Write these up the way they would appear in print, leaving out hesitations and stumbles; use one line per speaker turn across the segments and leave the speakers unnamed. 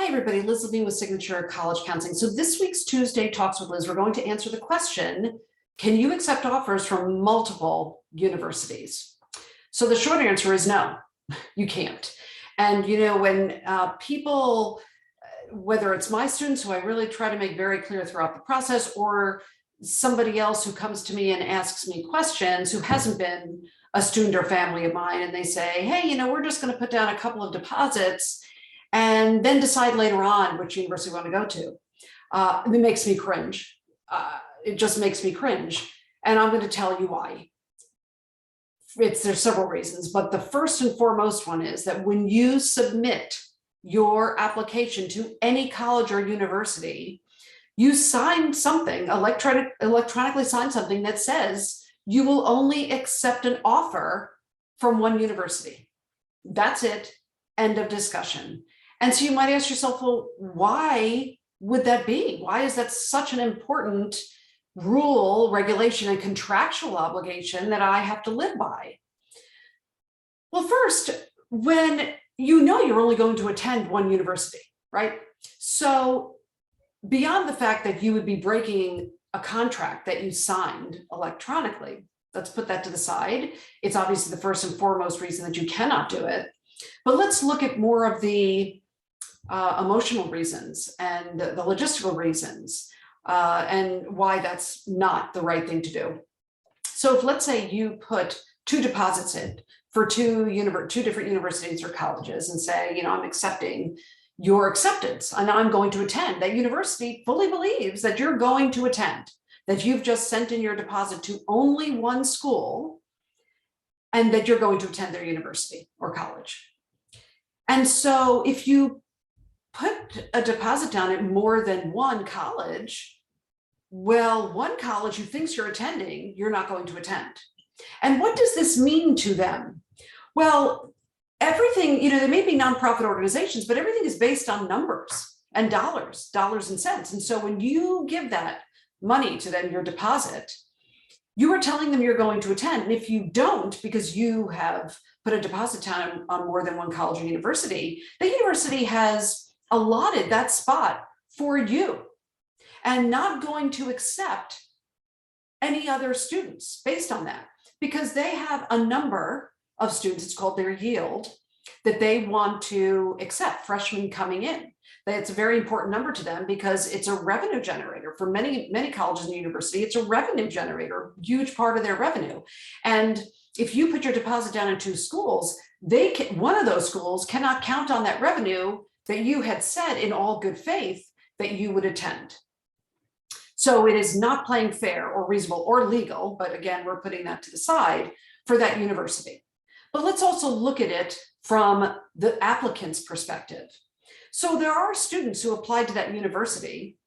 Hi, everybody. Liz Levine with Signature College Counseling. So this week's Tuesday Talks with Liz, we're going to answer the question, can you accept offers from multiple universities? So the short answer is no, you can't. And, when people, whether it's my students who I really try to make very clear throughout the process, or somebody else who comes to me and asks me questions who hasn't been a student or family of mine, and they say, hey, we're just going to put down a couple of deposits and then decide later on which university we want to go to. It makes me cringe. It just makes me cringe. And I'm going to tell you why. There's several reasons, but the first and foremost one is that when you submit your application to any college or university, you sign something, electronically sign something that says you will only accept an offer from one university. That's it. End of discussion. And so you might ask yourself, well, why would that be? Why is that such an important rule, regulation, and contractual obligation that I have to live by? Well, first, when you're only going to attend one university, right? So beyond the fact that you would be breaking a contract that you signed electronically, let's put that to the side. It's obviously the first and foremost reason that you cannot do it. But let's look at more of the emotional reasons and the logistical reasons and why that's not the right thing to do. So if, let's say, you put two deposits in for two different universities or colleges and say, I'm accepting your acceptance and I'm going to attend. That university fully believes that you're going to attend, that you've just sent in your deposit to only one school and that you're going to attend their university or college. And so if you put a deposit down at more than one college, well, one college who thinks you're attending, you're not going to attend. And what does this mean to them? Well, everything, they may be nonprofit organizations, but everything is based on numbers and dollars and cents. And so when you give that money to them, your deposit, you are telling them you're going to attend. And if you don't, because you have put a deposit down on more than one college or university, the university has allotted that spot for you and not going to accept any other students based on that, because they have a number of students, it's called their yield, that they want to accept, freshmen coming in. It's a very important number to them because it's a revenue generator for many colleges and universities. It's a revenue generator, huge part of their revenue. And if you put your deposit down in two schools, one of those schools cannot count on that revenue that you had said in all good faith that you would attend. So it is not playing fair or reasonable or legal, but again, we're putting that to the side for that university. But let's also look at it from the applicant's perspective. So there are students who applied to that university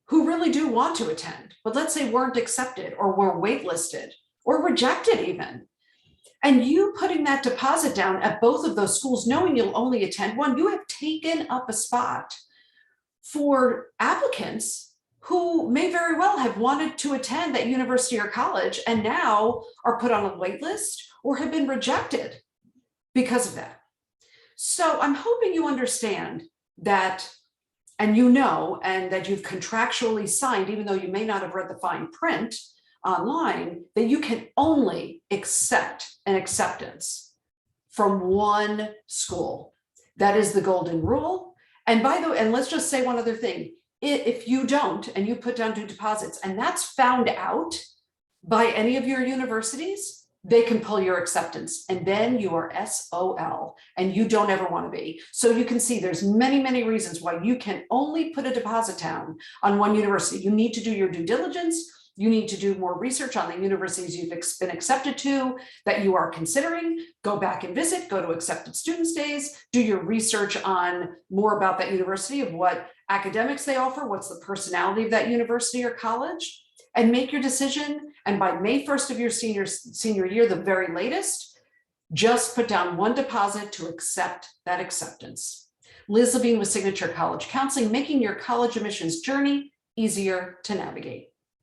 who really do want to attend, but let's say weren't accepted or were waitlisted or rejected even. And you putting that deposit down at both of those schools, knowing you'll only attend one, you have taken up a spot for applicants who may very well have wanted to attend that university or college and now are put on a wait list or have been rejected because of that. So I'm hoping you understand that, and and that you've contractually signed, even though you may not have read the fine print online, that you can only accept an acceptance from one school. That is the golden rule. And by the way, and let's just say one other thing. If you don't, and you put down two deposits, and that's found out by any of your universities, they can pull your acceptance, and then you are SOL, and you don't ever want to be. So you can see there's many reasons why you can only put a deposit down on one university. You need to do your due diligence. You need to do more research on the universities you've been accepted to, that you are considering. Go back and visit, go to Accepted Students Days, do your research on more about that university, of what academics they offer, what's the personality of that university or college, and make your decision. And by May 1st of your senior year, the very latest, just put down one deposit to accept that acceptance. Liz Levine with Signature College Counseling, making your college admissions journey easier to navigate.